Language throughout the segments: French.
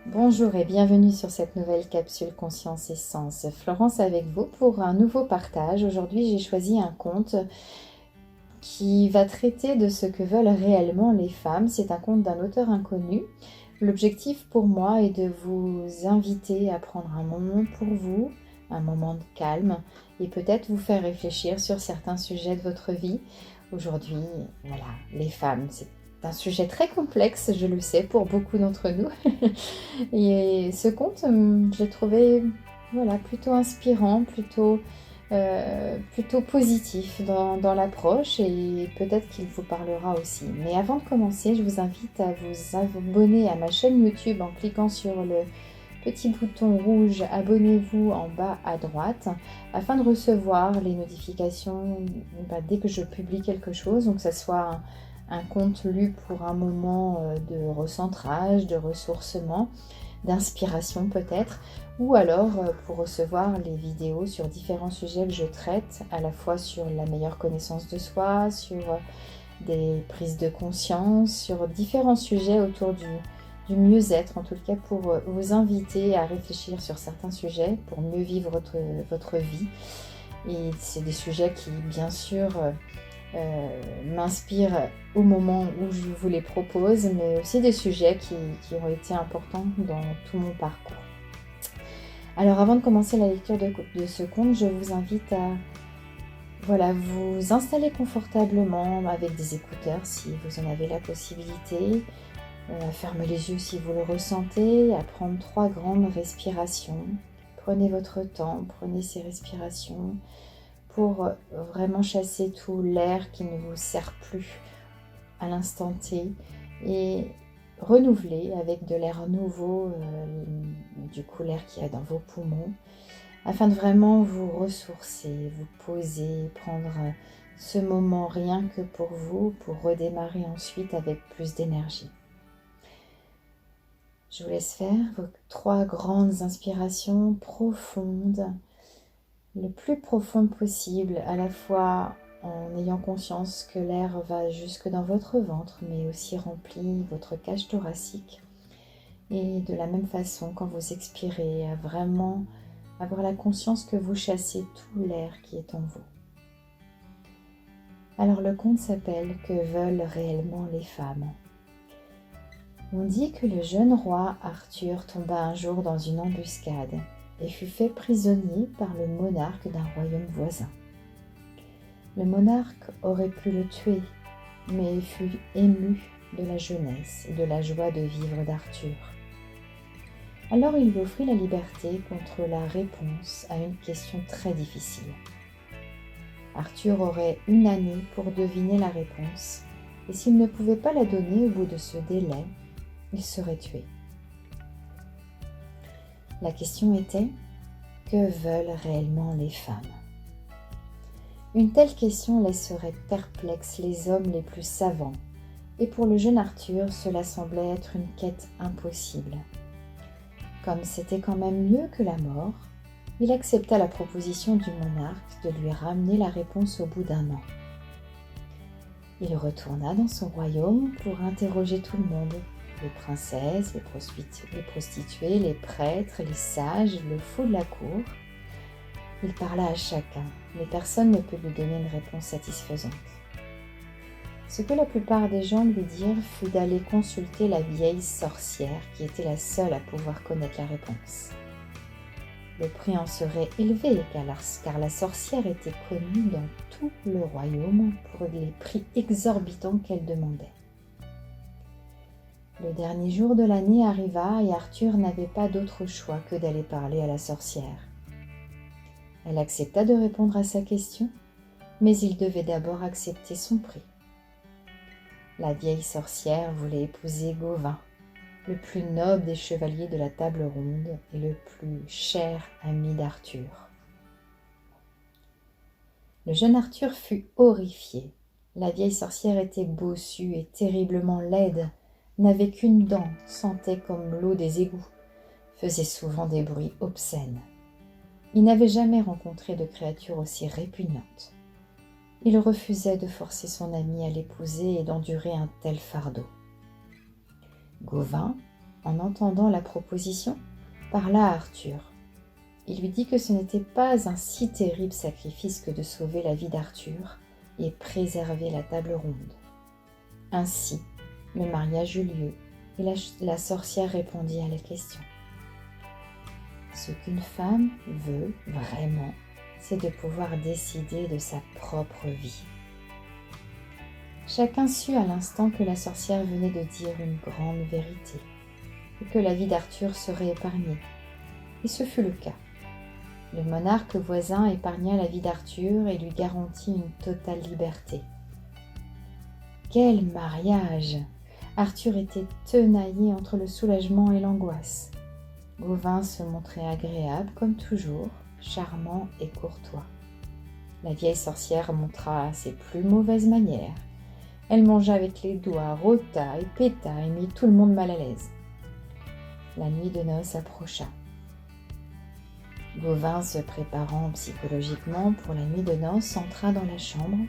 Bonjour et bienvenue sur cette nouvelle capsule Conscience et Sens. Florence avec vous pour un nouveau partage. Aujourd'hui, j'ai choisi un conte qui va traiter de ce que veulent réellement les femmes. C'est un conte d'un auteur inconnu. L'objectif pour moi est de vous inviter à prendre un moment pour vous, un moment de calme et peut-être vous faire réfléchir sur certains sujets de votre vie. Aujourd'hui, voilà, les femmes, c'est un sujet très complexe, je le sais, pour beaucoup d'entre nous. Et ce conte, je l'ai trouvé voilà, plutôt inspirant, plutôt positif dans l'approche et peut-être qu'il vous parlera aussi. Mais avant de commencer, je vous invite à vous abonner à ma chaîne YouTube en cliquant sur le petit bouton rouge abonnez-vous en bas à droite afin de recevoir les notifications dès que je publie quelque chose, donc que ce soit un conte lu pour un moment de recentrage, de ressourcement, d'inspiration peut-être, ou alors pour recevoir les vidéos sur différents sujets que je traite, à la fois sur la meilleure connaissance de soi, sur des prises de conscience, sur différents sujets autour du mieux-être, en tout cas pour vous inviter à réfléchir sur certains sujets pour mieux vivre votre vie. Et c'est des sujets qui, bien sûr, m'inspirent au moment où je vous les propose, mais aussi des sujets qui ont été importants dans tout mon parcours. Alors avant de commencer la lecture de ce conte, je vous invite à vous installer confortablement avec des écouteurs si vous en avez la possibilité, à fermer les yeux si vous le ressentez, à prendre 3 grandes respirations. Prenez votre temps, prenez ces respirations pour vraiment chasser tout l'air qui ne vous sert plus à l'instant T et renouveler avec de l'air nouveau, du coup l'air qu'il y a dans vos poumons, afin de vraiment vous ressourcer, vous poser, prendre ce moment rien que pour vous, pour redémarrer ensuite avec plus d'énergie. Je vous laisse faire vos 3 grandes inspirations profondes, le plus profonde possible, à la fois en ayant conscience que l'air va jusque dans votre ventre, mais aussi remplit votre cage thoracique. Et de la même façon, quand vous expirez, à vraiment avoir la conscience que vous chassez tout l'air qui est en vous. Alors le conte s'appelle « Que veulent réellement les femmes ?» On dit que le jeune roi Arthur tomba un jour dans une embuscade et fut fait prisonnier par le monarque d'un royaume voisin. Le monarque aurait pu le tuer, mais fut ému de la jeunesse et de la joie de vivre d'Arthur. Alors il lui offrit la liberté contre la réponse à une question très difficile. Arthur aurait 1 année pour deviner la réponse, et s'il ne pouvait pas la donner au bout de ce délai, il serait tué. La question était: que veulent réellement les femmes ? Une telle question laisserait perplexes les hommes les plus savants, et pour le jeune Arthur, cela semblait être une quête impossible. Comme c'était quand même mieux que la mort, il accepta la proposition du monarque de lui ramener la réponse au bout d'1 an. Il retourna dans son royaume pour interroger tout le monde, les princesses, les prostituées, les prêtres, les sages, le fou de la cour. Il parla à chacun, mais personne ne put lui donner une réponse satisfaisante. Ce que la plupart des gens lui dirent fut d'aller consulter la vieille sorcière qui était la seule à pouvoir connaître la réponse. Le prix en serait élevé car la sorcière était connue dans tout le royaume pour les prix exorbitants qu'elle demandait. Le dernier jour de l'année arriva et Arthur n'avait pas d'autre choix que d'aller parler à la sorcière. Elle accepta de répondre à sa question, mais il devait d'abord accepter son prix. La vieille sorcière voulait épouser Gauvin, le plus noble des chevaliers de la table ronde et le plus cher ami d'Arthur. Le jeune Arthur fut horrifié. La vieille sorcière était bossue et terriblement laide, n'avait qu'1 dent, sentait comme l'eau des égouts, faisait souvent des bruits obscènes. Il n'avait jamais rencontré de créature aussi répugnante. Il refusait de forcer son ami à l'épouser et d'endurer un tel fardeau. Gauvin, En entendant la proposition, parla à Arthur. Il lui dit que ce n'était pas un si terrible sacrifice que de sauver la vie d'Arthur et préserver la table ronde. Ainsi, le mariage eut lieu et la sorcière répondit à la question. Ce qu'une femme veut vraiment, c'est de pouvoir décider de sa propre vie. Chacun sut à l'instant que la sorcière venait de dire une grande vérité et que la vie d'Arthur serait épargnée. Et ce fut le cas. Le monarque voisin épargna la vie d'Arthur et lui garantit une totale liberté. Quel mariage! Arthur était tenaillé entre le soulagement et l'angoisse. Gauvin se montrait agréable comme toujours, charmant et courtois. La vieille sorcière montra ses plus mauvaises manières. Elle mangea avec les doigts, rôta et péta et mit tout le monde mal à l'aise. La nuit de noces approcha. Gauvin, se préparant psychologiquement pour la nuit de noces, entra dans la chambre.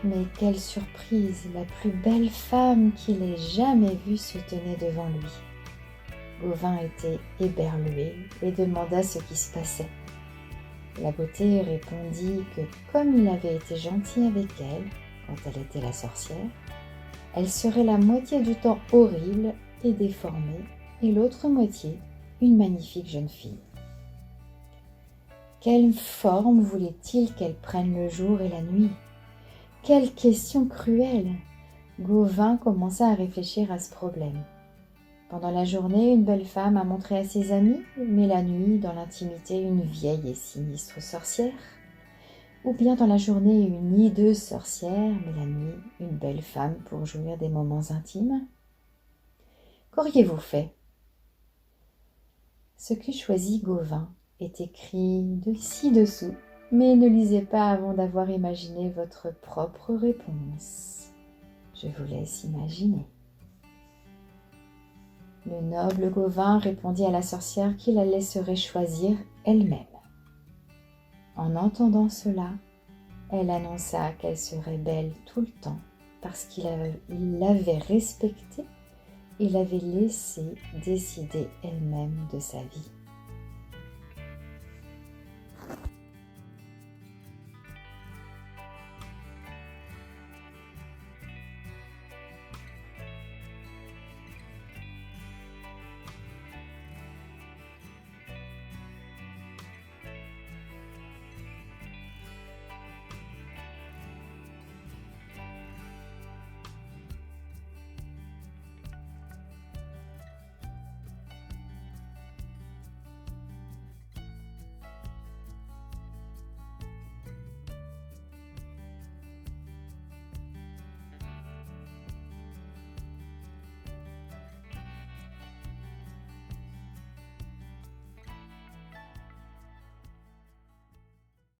Mais quelle surprise! La plus belle femme qu'il ait jamais vue se tenait devant lui. Gauvin était éberlué et demanda ce qui se passait. La beauté répondit que comme il avait été gentil avec elle, quand elle était la sorcière, elle serait la moitié du temps horrible et déformée, et l'autre moitié une magnifique jeune fille. Quelle forme voulait-il qu'elle prenne le jour et la nuit? Quelle question cruelle! Gauvin commença à réfléchir à ce problème. Pendant la journée, une belle femme a montré à ses amis, mais la nuit, dans l'intimité, une vieille et sinistre sorcière. Ou bien dans la journée, une hideuse sorcière, mais la nuit, une belle femme pour jouir des moments intimes. Qu'auriez-vous fait? Ce qu'eût choisi Gauvin est écrit de ci-dessous, mais ne lisez pas avant d'avoir imaginé votre propre réponse. Je vous laisse imaginer. Le noble Gauvin répondit à la sorcière qu'il la laisserait choisir elle-même. En entendant cela, elle annonça qu'elle serait belle tout le temps parce qu'il l'avait respectée et l'avait laissée décider elle-même de sa vie.